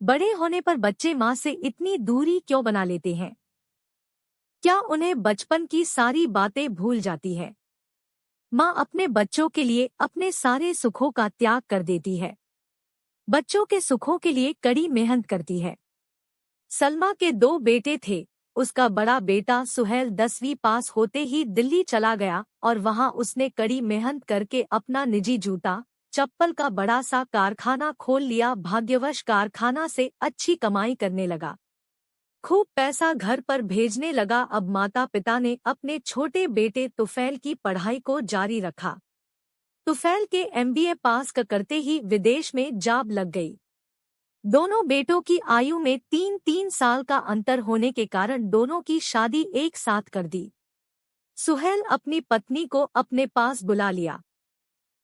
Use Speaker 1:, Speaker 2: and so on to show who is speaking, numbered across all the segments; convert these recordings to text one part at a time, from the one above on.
Speaker 1: बड़े होने पर बच्चे माँ से इतनी दूरी क्यों बना लेते हैं? क्या उन्हें बचपन की सारी बातें भूल जाती है? माँ अपने बच्चों के लिए अपने सारे सुखों का त्याग कर देती है। बच्चों के सुखों के लिए कड़ी मेहनत करती है। सलमा के दो बेटे थे। उसका बड़ा बेटा सुहेल 10वीं पास होते ही दिल्ली चला गया और वहां उसने कड़ी मेहनत करके अपना निजी जूता चप्पल का बड़ा सा कारखाना खोल लिया। भाग्यवश कारखाना से अच्छी कमाई करने लगा, खूब पैसा घर पर भेजने लगा। अब माता पिता ने अपने छोटे बेटे तुफैल की पढ़ाई को जारी रखा। तुफैल के एमबीए पास करते ही विदेश में जॉब लग गई। दोनों बेटों की आयु में 3-3 साल का अंतर होने के कारण दोनों की शादी एक साथ कर दी। सुहेल अपनी पत्नी को अपने पास बुला लिया।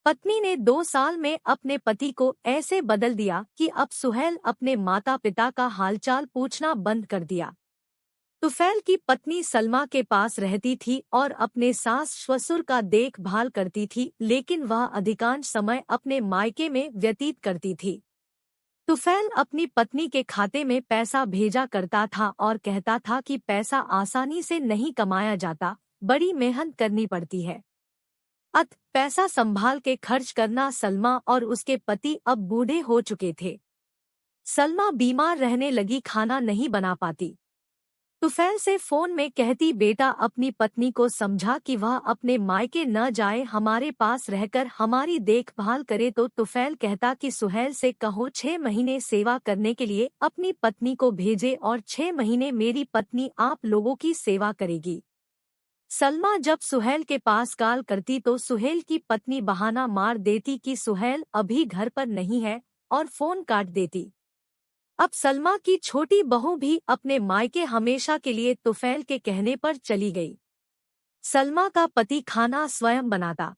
Speaker 1: पत्नी ने 2 साल में अपने पति को ऐसे बदल दिया कि अब सुहेल अपने माता पिता का हालचाल पूछना बंद कर दिया। तुफैल की पत्नी सलमा के पास रहती थी और अपने सास ससुर का देखभाल करती थी, लेकिन वह अधिकांश समय अपने मायके में व्यतीत करती थी। तुफैल अपनी पत्नी के खाते में पैसा भेजा करता था और कहता था कि पैसा आसानी से नहीं कमाया जाता, बड़ी मेहनत करनी पड़ती है। पैसा संभाल के खर्च करना। सलमा और उसके पति अब बूढ़े हो चुके थे। सलमा बीमार रहने लगी, खाना नहीं बना पाती। तुफैल से फोन में कहती, बेटा अपनी पत्नी को समझा कि वह अपने मायके न जाए, हमारे पास रहकर हमारी देखभाल करे। तो तुफैल कहता कि सुहेल से कहो 6 महीने सेवा करने के लिए अपनी पत्नी को भेजे और 6 महीने मेरी पत्नी आप लोगों की सेवा करेगी। सलमा जब सुहेल के पास कॉल करती तो सुहेल की पत्नी बहाना मार देती कि सुहेल अभी घर पर नहीं है और फोन काट देती। अब सलमा की छोटी बहू भी अपने मायके हमेशा के लिए तुफैल के कहने पर चली गई। सलमा का पति खाना स्वयं बनाता।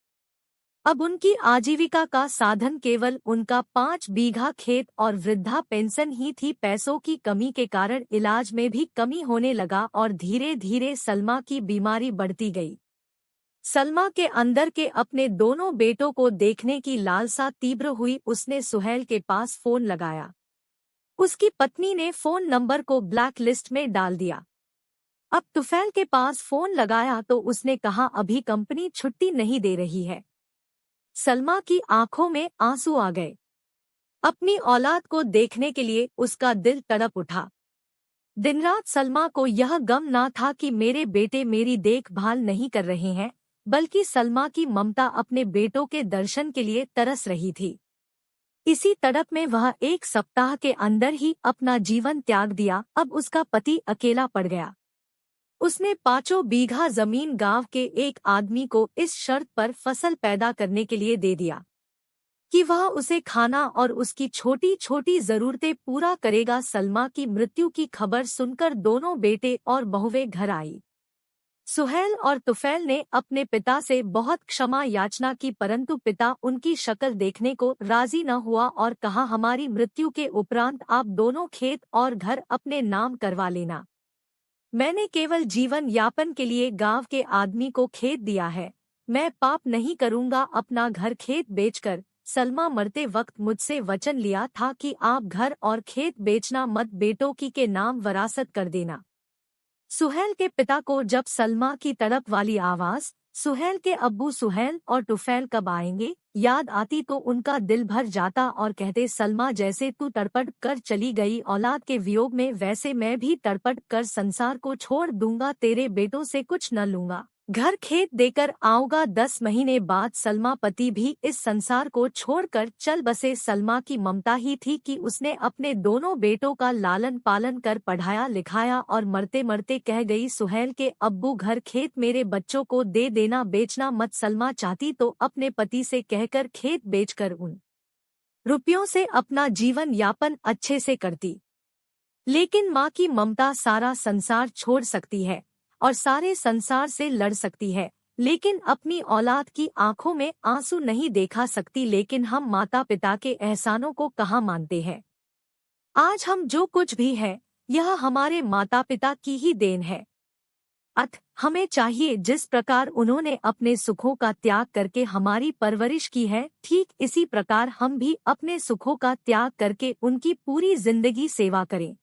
Speaker 1: अब उनकी आजीविका का साधन केवल उनका 5 बीघा खेत और वृद्धा पेंशन ही थी। पैसों की कमी के कारण इलाज में भी कमी होने लगा और धीरे धीरे सलमा की बीमारी बढ़ती गई। सलमा के अंदर के अपने दोनों बेटों को देखने की लालसा तीव्र हुई। उसने सुहेल के पास फोन लगाया। उसकी पत्नी ने फोन नंबर को ब्लैक लिस्ट में डाल दिया। अब तुफैल के पास फोन लगाया तो उसने कहा, अभी कंपनी छुट्टी नहीं दे रही है। सलमा की आंखों में आंसू आ गए। अपनी औलाद को देखने के लिए उसका दिल तड़प उठा। दिन रात सलमा को यह गम ना था कि मेरे बेटे मेरी देखभाल नहीं कर रहे हैं, बल्कि सलमा की ममता अपने बेटों के दर्शन के लिए तरस रही थी। इसी तड़प में वह 1 सप्ताह के अंदर ही अपना जीवन त्याग दिया। अब उसका पति अकेला पड़ गया। उसने 5 बीघा जमीन गांव के एक आदमी को इस शर्त पर फसल पैदा करने के लिए दे दिया कि वह उसे खाना और उसकी छोटी छोटी जरूरतें पूरा करेगा। सलमा की मृत्यु की खबर सुनकर दोनों बेटे और बहुएं घर आई। सुहेल और तुफैल ने अपने पिता से बहुत क्षमा याचना की, परंतु पिता उनकी शक्ल देखने को राजी न हुआ और कहा, हमारी मृत्यु के उपरांत आप दोनों खेत और घर अपने नाम करवा लेना। मैंने केवल जीवन यापन के लिए गांव के आदमी को खेत दिया है, मैं पाप नहीं करूंगा अपना घर खेत बेचकर। सलमा मरते वक्त मुझसे वचन लिया था कि आप घर और खेत बेचना मत, बेटों की के नाम वरासत कर देना। सुहेल के पिता को जब सलमा की तड़प वाली आवाज, सुहेल के अब्बू सुहेल और तुफैल कब आएंगे, याद आती तो उनका दिल भर जाता और कहते, सलमा जैसे तू तड़पट कर चली गई औलाद के वियोग में, वैसे मैं भी तड़पट कर संसार को छोड़ दूंगा, तेरे बेटों से कुछ न लूंगा, घर खेत देकर आऊंगा। 10 महीने बाद सलमा पति भी इस संसार को छोड़कर चल बसे। सलमा की ममता ही थी कि उसने अपने दोनों बेटों का लालन पालन कर पढ़ाया लिखाया और मरते मरते कह गई, सुहेल के अब्बू घर खेत मेरे बच्चों को दे देना, बेचना मत। सलमा चाहती तो अपने पति से कहकर खेत बेचकर उन रुपयों से अपना जीवन यापन अच्छे से करती, लेकिन माँ की ममता सारा संसार छोड़ सकती है और सारे संसार से लड़ सकती है, लेकिन अपनी औलाद की आंखों में आंसू नहीं देखा सकती। लेकिन हम माता पिता के एहसानों को कहाँ मानते हैं। आज हम जो कुछ भी हैं, यह हमारे माता पिता की ही देन है। अतः हमें चाहिए जिस प्रकार उन्होंने अपने सुखों का त्याग करके हमारी परवरिश की है, ठीक इसी प्रकार हम भी अपने सुखों का त्याग करके उनकी पूरी जिंदगी सेवा करें।